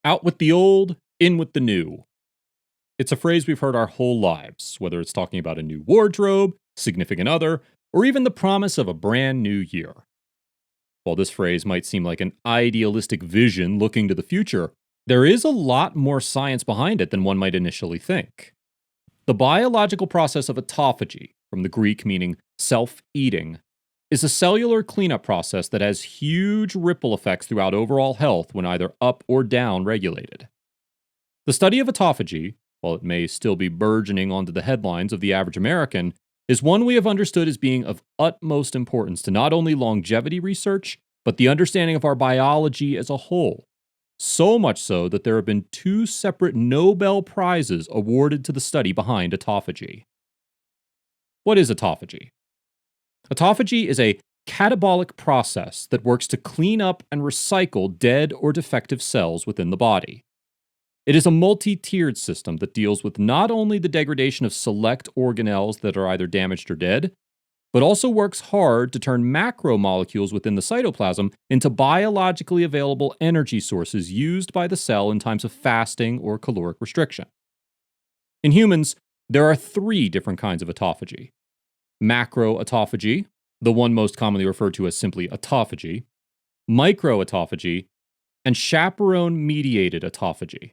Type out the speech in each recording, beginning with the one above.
Out with the old, in with the new. It's a phrase we've heard our whole lives, whether it's talking about a new wardrobe, significant other, or even the promise of a brand new year. While this phrase might seem like an idealistic vision looking to the future, there is a lot more science behind it than one might initially think. The biological process of autophagy, from the Greek meaning self eating, is a cellular cleanup process that has huge ripple effects throughout overall health when either up or down regulated. The study of autophagy, while it may still be burgeoning onto the headlines of the average American, is one we have understood as being of utmost importance to not only longevity research, but the understanding of our biology as a whole. So much so that there have been two separate Nobel Prizes awarded to the study behind autophagy. What is autophagy? Autophagy is a catabolic process that works to clean up and recycle dead or defective cells within the body. It is a multi-tiered system that deals with not only the degradation of select organelles that are either damaged or dead, but also works hard to turn macromolecules within the cytoplasm into biologically available energy sources used by the cell in times of fasting or caloric restriction. In humans, there are three different kinds of autophagy: macroautophagy, the one most commonly referred to as simply autophagy, microautophagy, and chaperone-mediated autophagy.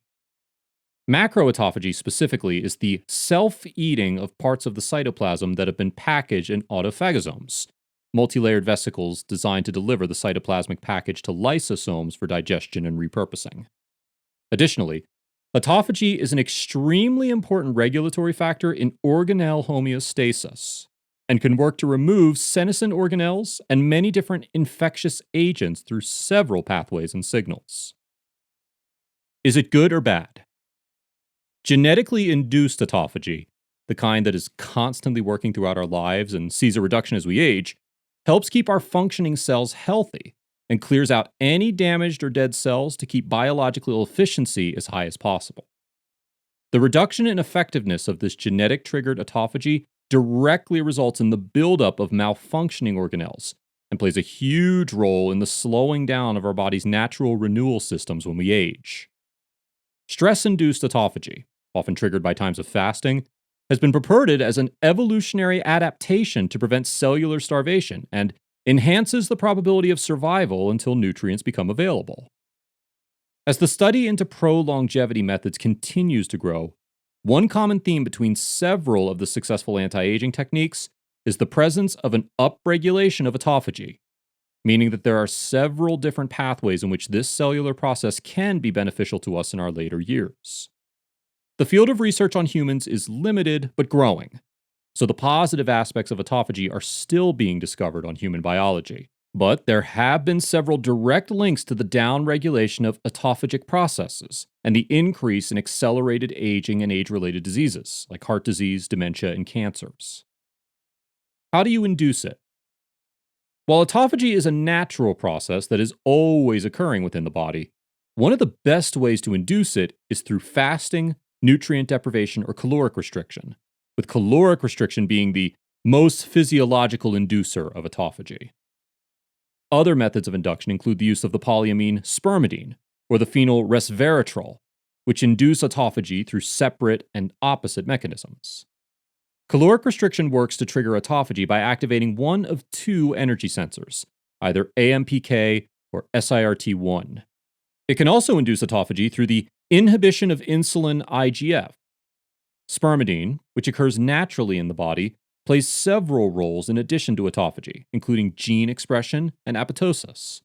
Macroautophagy specifically is the self-eating of parts of the cytoplasm that have been packaged in autophagosomes, multilayered vesicles designed to deliver the cytoplasmic package to lysosomes for digestion and repurposing. Additionally, autophagy is an extremely important regulatory factor in organelle homeostasis and can work to remove senescent organelles and many different infectious agents through several pathways and signals. Is it good or bad? Genetically induced autophagy, the kind that is constantly working throughout our lives and sees a reduction as we age, helps keep our functioning cells healthy and clears out any damaged or dead cells to keep biological efficiency as high as possible. The reduction in effectiveness of this genetic-triggered autophagy directly results in the buildup of malfunctioning organelles and plays a huge role in the slowing down of our body's natural renewal systems when we age. Stress-induced autophagy, often triggered by times of fasting, has been purported as an evolutionary adaptation to prevent cellular starvation and enhances the probability of survival until nutrients become available. As the study into pro-longevity methods continues to grow, one common theme between several of the successful anti-aging techniques is the presence of an upregulation of autophagy, meaning that there are several different pathways in which this cellular process can be beneficial to us in our later years. The field of research on humans is limited but growing, so the positive aspects of autophagy are still being discovered on human biology. But there have been several direct links to the downregulation of autophagic processes and the increase in accelerated aging and age-related diseases, like heart disease, dementia, and cancers. How do you induce it? While autophagy is a natural process that is always occurring within the body, one of the best ways to induce it is through fasting, nutrient deprivation, or caloric restriction, with caloric restriction being the most physiological inducer of autophagy. Other methods of induction include the use of the polyamine spermidine or the phenyl resveratrol, which induce autophagy through separate and opposite mechanisms. Caloric restriction works to trigger autophagy by activating one of two energy sensors, either AMPK or SIRT1. It can also induce autophagy through the inhibition of insulin IGF. Spermidine, which occurs naturally in the body, plays several roles in addition to autophagy, including gene expression and apoptosis.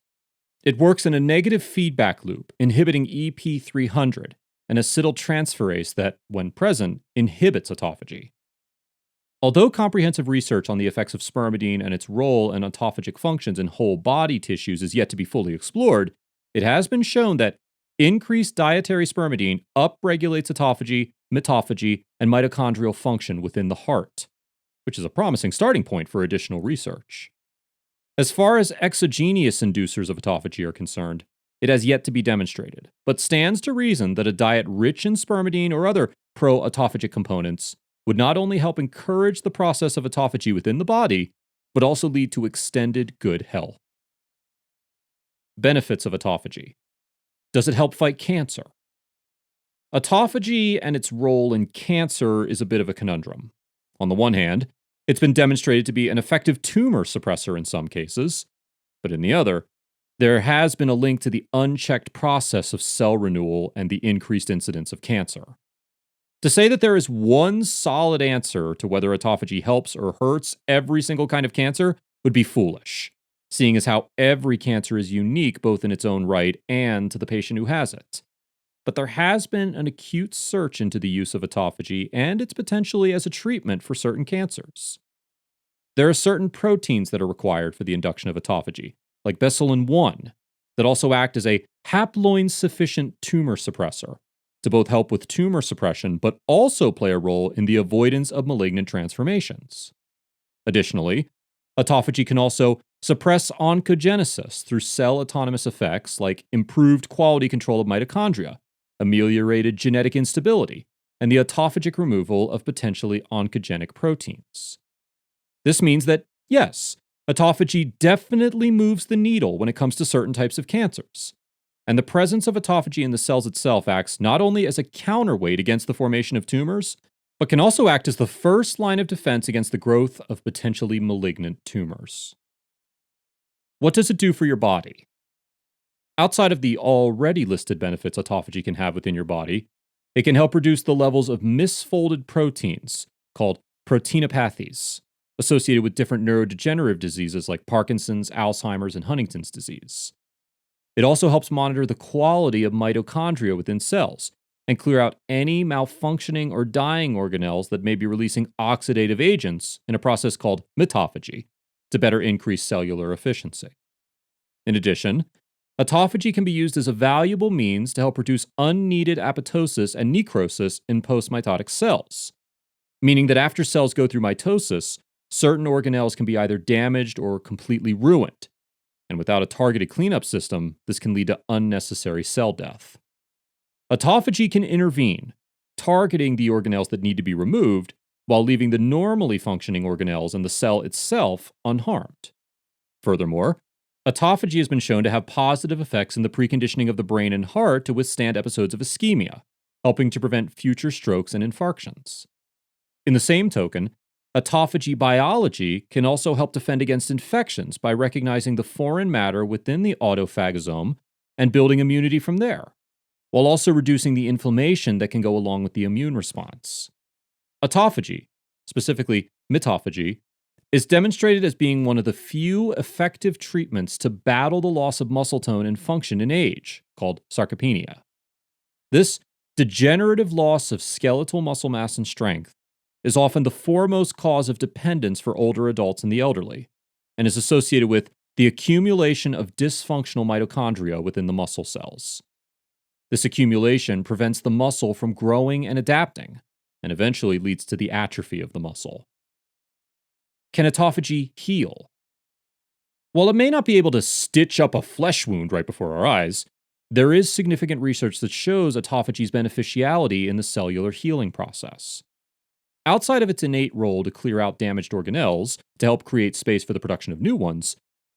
It works in a negative feedback loop, inhibiting EP300, an acetyltransferase that, when present, inhibits autophagy. Although comprehensive research on the effects of spermidine and its role in autophagic functions in whole body tissues is yet to be fully explored, it has been shown that increased dietary spermidine upregulates autophagy, mitophagy, and mitochondrial function within the heart, which is a promising starting point for additional research. As far as exogenous inducers of autophagy are concerned, it has yet to be demonstrated, but stands to reason that a diet rich in spermidine or other pro-autophagic components would not only help encourage the process of autophagy within the body, but also lead to extended good health. Benefits of autophagy. Does it help fight cancer? Autophagy and its role in cancer is a bit of a conundrum. On the one hand, it's been demonstrated to be an effective tumor suppressor in some cases, but in the other, there has been a link to the unchecked process of cell renewal and the increased incidence of cancer. To say that there is one solid answer to whether autophagy helps or hurts every single kind of cancer would be foolish, seeing as how every cancer is unique both in its own right and to the patient who has it. But there has been an acute search into the use of autophagy and its potentially as a treatment for certain cancers. There are certain proteins that are required for the induction of autophagy, like Bestolin 1, that also act as a haploid-sufficient tumor suppressor to both help with tumor suppression but also play a role in the avoidance of malignant transformations. Additionally, autophagy can also suppress oncogenesis through cell-autonomous effects like improved quality control of mitochondria, ameliorated genetic instability, and the autophagic removal of potentially oncogenic proteins. This means that, yes, autophagy definitely moves the needle when it comes to certain types of cancers. And the presence of autophagy in the cells itself acts not only as a counterweight against the formation of tumors, but can also act as the first line of defense against the growth of potentially malignant tumors. What does it do for your body? Outside of the already listed benefits autophagy can have within your body, it can help reduce the levels of misfolded proteins, called proteinopathies, associated with different neurodegenerative diseases like Parkinson's, Alzheimer's, and Huntington's disease. It also helps monitor the quality of mitochondria within cells and clear out any malfunctioning or dying organelles that may be releasing oxidative agents in a process called mitophagy to better increase cellular efficiency. In addition, autophagy can be used as a valuable means to help reduce unneeded apoptosis and necrosis in postmitotic cells, meaning that after cells go through mitosis, certain organelles can be either damaged or completely ruined, and without a targeted cleanup system, this can lead to unnecessary cell death. Autophagy can intervene, targeting the organelles that need to be removed while leaving the normally functioning organelles and the cell itself unharmed. Furthermore, autophagy has been shown to have positive effects in the preconditioning of the brain and heart to withstand episodes of ischemia, helping to prevent future strokes and infarctions. In the same token, autophagy biology can also help defend against infections by recognizing the foreign matter within the autophagosome and building immunity from there, while also reducing the inflammation that can go along with the immune response. Autophagy, specifically mitophagy, is demonstrated as being one of the few effective treatments to battle the loss of muscle tone and function in age, called sarcopenia. This degenerative loss of skeletal muscle mass and strength is often the foremost cause of dependence for older adults and the elderly, and is associated with the accumulation of dysfunctional mitochondria within the muscle cells. This accumulation prevents the muscle from growing and adapting, and eventually leads to the atrophy of the muscle. Can autophagy heal? While it may not be able to stitch up a flesh wound right before our eyes, there is significant research that shows autophagy's beneficiality in the cellular healing process. Outside of its innate role to clear out damaged organelles to help create space for the production of new ones,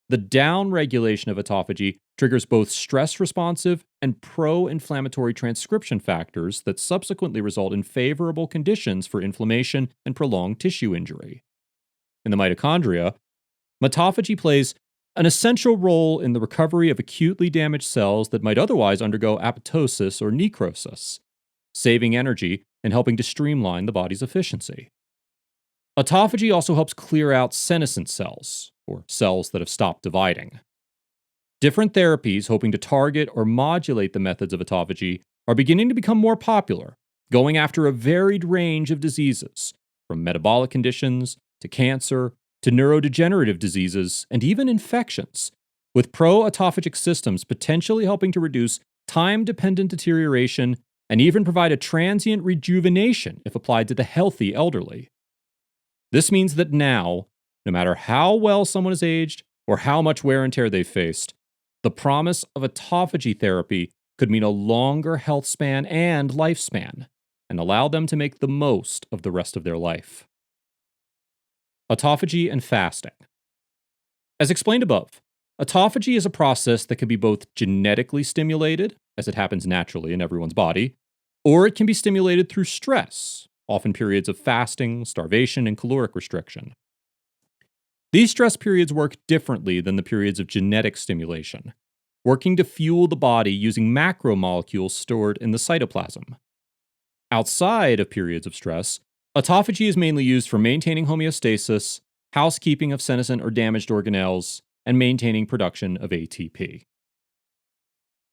the downregulation of autophagy triggers both stress-responsive and pro-inflammatory transcription factors that subsequently result in favorable conditions for inflammation and prolonged tissue injury. In the mitochondria, mitophagy plays an essential role in the recovery of acutely damaged cells that might otherwise undergo apoptosis or necrosis, saving energy and helping to streamline the body's efficiency. Autophagy also helps clear out senescent cells, or cells that have stopped dividing. Different therapies hoping to target or modulate the methods of autophagy are beginning to become more popular, going after a varied range of diseases, from metabolic conditions to cancer to neurodegenerative diseases and even infections, with pro-autophagic systems potentially helping to reduce time-dependent deterioration and even provide a transient rejuvenation if applied to the healthy elderly. This means that now, no matter how well someone is aged or how much wear and tear they've faced, the promise of autophagy therapy could mean a longer health span and lifespan, and allow them to make the most of the rest of their life. Autophagy and fasting. As explained above, autophagy is a process that can be both genetically stimulated, as it happens naturally in everyone's body, or it can be stimulated through stress, often periods of fasting, starvation, and caloric restriction. These stress periods work differently than the periods of genetic stimulation, working to fuel the body using macromolecules stored in the cytoplasm. Outside of periods of stress, autophagy is mainly used for maintaining homeostasis, housekeeping of senescent or damaged organelles, and maintaining production of ATP.